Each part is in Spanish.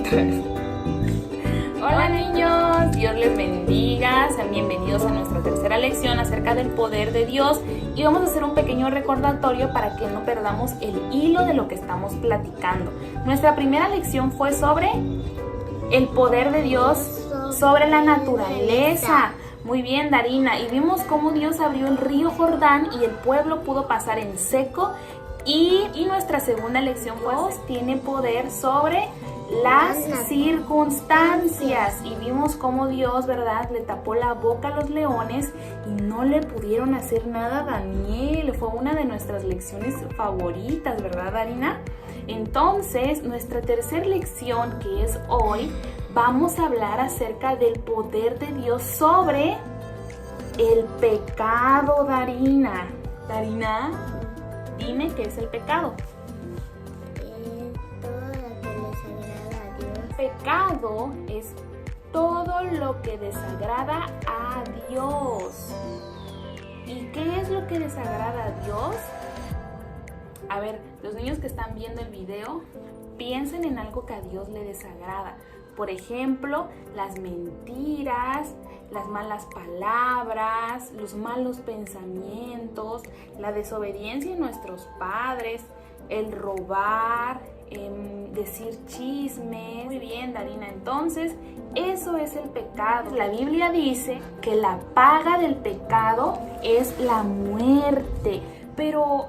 otra vez. Hola niños, Dios les bendiga, sean bienvenidos a nuestra tercera lección acerca del poder de Dios y vamos a hacer un pequeño recordatorio para que no perdamos el hilo de lo que estamos platicando. Nuestra primera lección fue sobre el poder de Dios sobre la naturaleza. Muy bien, Darina, y vimos cómo Dios abrió el río Jordán y el pueblo pudo pasar en seco. Y nuestra segunda lección pues tiene poder sobre las circunstancias y vimos cómo Dios, ¿verdad?, le tapó la boca a los leones y no le pudieron hacer nada a Daniel. Fue una de nuestras lecciones favoritas, ¿verdad, Darina? Entonces, nuestra tercera lección, que es hoy, vamos a hablar acerca del poder de Dios sobre el pecado, Darina. Darina, dime qué es el pecado. Pecado es todo lo que desagrada a Dios. ¿Y qué es lo que desagrada a Dios? A ver, los niños que están viendo el video, piensen en algo que a Dios le desagrada. Por ejemplo, las mentiras, las malas palabras, los malos pensamientos, la desobediencia de nuestros padres, el robar, decir chismes. Muy bien, Darina, entonces eso es el pecado. La Biblia dice que la paga del pecado es la muerte. Pero,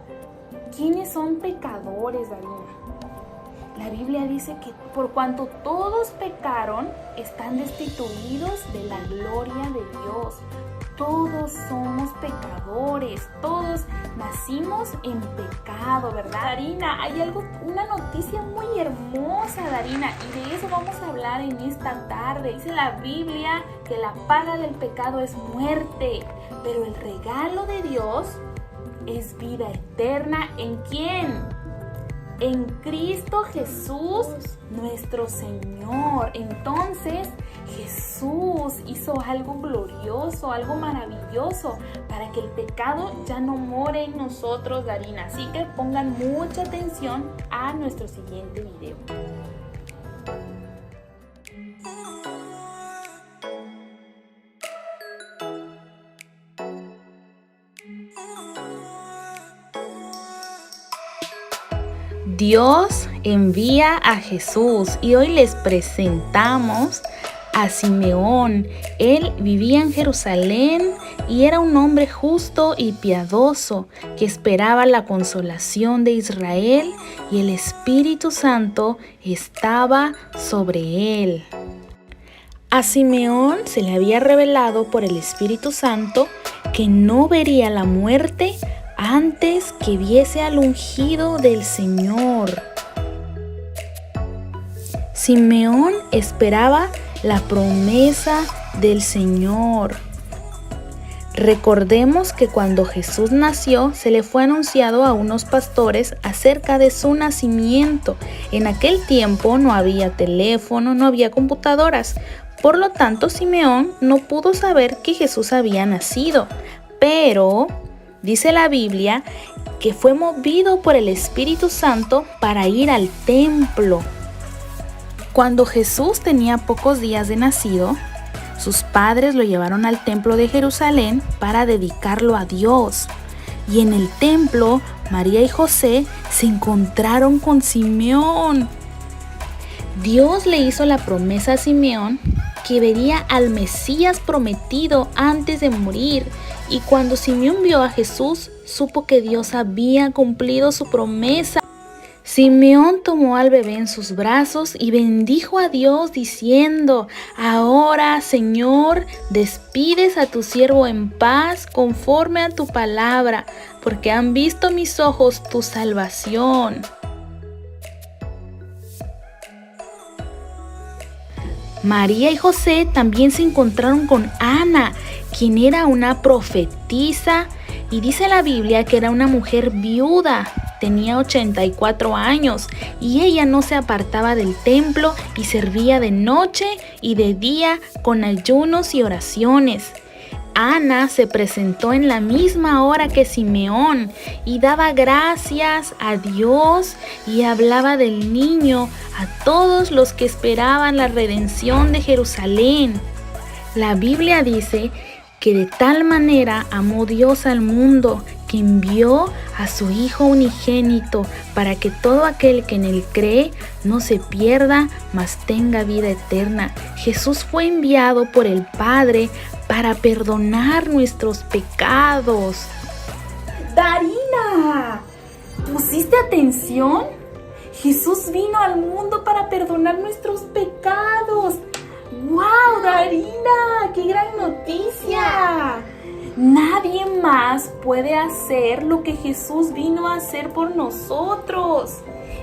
¿quiénes son pecadores, Darina? La Biblia dice que por cuanto todos pecaron, están destituidos de la gloria de Dios. Todos somos pecadores, todos nacimos en pecado, ¿verdad? Darina, hay una noticia muy hermosa, Darina, y de eso vamos a hablar en esta tarde. Dice la Biblia que la paga del pecado es muerte, pero el regalo de Dios es vida eterna. ¿En quién? En Cristo Jesús, nuestro Señor. Entonces, Jesús hizo algo glorioso, algo maravilloso, para que el pecado ya no more en nosotros, Darina. Así que pongan mucha atención a nuestro siguiente video. Dios envía a Jesús y hoy les presentamos a Simeón. Él vivía en Jerusalén y era un hombre justo y piadoso que esperaba la consolación de Israel y el Espíritu Santo estaba sobre él. A Simeón se le había revelado por el Espíritu Santo que no vería la muerte antes que viese al ungido del Señor. Simeón esperaba la promesa del Señor. Recordemos que cuando Jesús nació, se le fue anunciado a unos pastores acerca de su nacimiento. En aquel tiempo no había teléfono, no había computadoras. Por lo tanto, Simeón no pudo saber que Jesús había nacido. Pero dice la Biblia que fue movido por el Espíritu Santo para ir al templo. Cuando Jesús tenía pocos días de nacido, sus padres lo llevaron al templo de Jerusalén para dedicarlo a Dios. Y en el templo, María y José se encontraron con Simeón. Dios le hizo la promesa a Simeón que vería al Mesías prometido antes de morir. Y cuando Simeón vio a Jesús, supo que Dios había cumplido su promesa. Simeón tomó al bebé en sus brazos y bendijo a Dios diciendo: Ahora, Señor, despides a tu siervo en paz conforme a tu palabra, porque han visto mis ojos tu salvación. María y José también se encontraron con Ana, quien era una profetisa, y dice la Biblia que era una mujer viuda. Tenía 84 años y ella no se apartaba del templo y servía de noche y de día con ayunos y oraciones. Ana se presentó en la misma hora que Simeón y daba gracias a Dios y hablaba del niño a todos los que esperaban la redención de Jerusalén. La Biblia dice que de tal manera amó Dios al mundo que envió a su Hijo unigénito para que todo aquel que en él cree no se pierda, mas tenga vida eterna. Jesús fue enviado por el Padre para perdonar nuestros pecados. Darina, ¿pusiste atención? Jesús vino al mundo para perdonar nuestros pecados. ¡Wow, Darina! ¡Qué gran noticia! Nadie más puede hacer lo que Jesús vino a hacer por nosotros.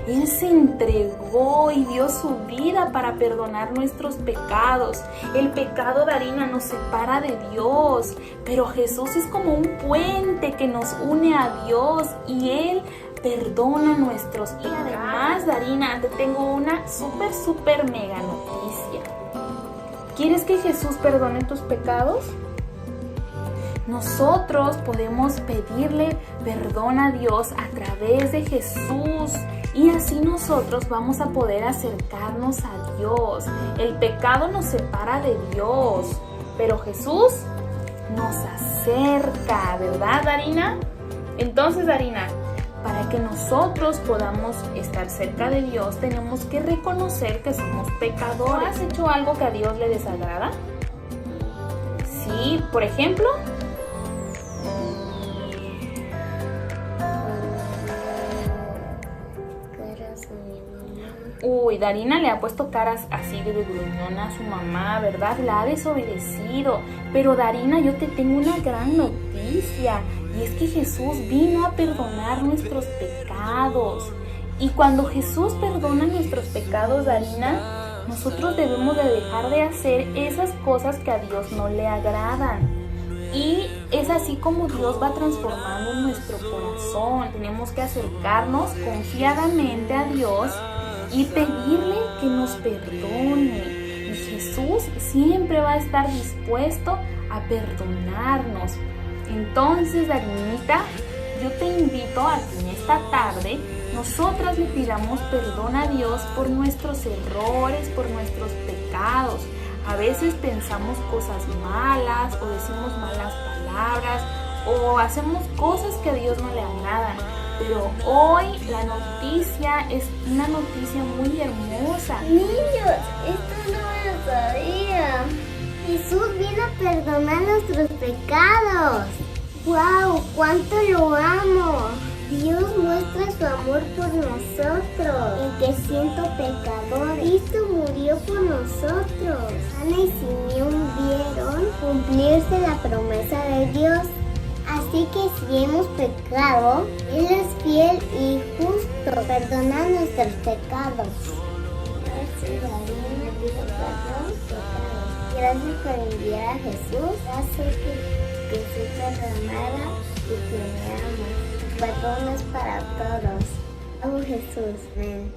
Él se entregó y dio su vida para perdonar nuestros pecados. El pecado, Darina, nos separa de Dios, pero Jesús es como un puente que nos une a Dios y Él perdona nuestros pecados. Y además, Darina, te tengo una súper mega noticia. ¿Quieres que Jesús perdone tus pecados? Nosotros podemos pedirle perdón a Dios a través de Jesús y así nosotros vamos a poder acercarnos a Dios. El pecado nos separa de Dios, pero Jesús nos acerca, ¿verdad, Darina? Entonces, Darina, para que nosotros podamos estar cerca de Dios, tenemos que reconocer que somos pecadores. ¿Has hecho algo que a Dios le desagrada? Sí, por ejemplo. Uy, Darina le ha puesto caras así de gruñona a su mamá, ¿verdad? La ha desobedecido. Pero Darina, yo te tengo una gran noticia. Y es que Jesús vino a perdonar nuestros pecados. Y cuando Jesús perdona nuestros pecados, Darina, nosotros debemos de dejar de hacer esas cosas que a Dios no le agradan. Y es así como Dios va transformando nuestro corazón. Tenemos que acercarnos confiadamente a Dios y pedirle que nos perdone. Y Jesús siempre va a estar dispuesto a perdonarnos. Entonces, Darinita, yo te invito a que en esta tarde nosotras le pidamos perdón a Dios por nuestros errores, por nuestros pecados. A veces pensamos cosas malas o decimos malas palabras o hacemos cosas que a Dios no le agradan. Pero hoy la noticia es una noticia muy hermosa. Niños, esto no me lo sabía. Jesús vino a perdonar nuestros pecados. ¡Wow! ¡Cuánto lo amo! Dios muestra su amor por nosotros, en que siento pecadores. Cristo murió por nosotros. Ana y Simeón vieron cumplirse la promesa de Dios. Así que si hemos pecado, Él es fiel y justo, perdona nuestros pecados. Gracias por enviar a Jesús. Hace que se perdonara y que me amas. Perdón es para todos. Amo Jesús. Amén.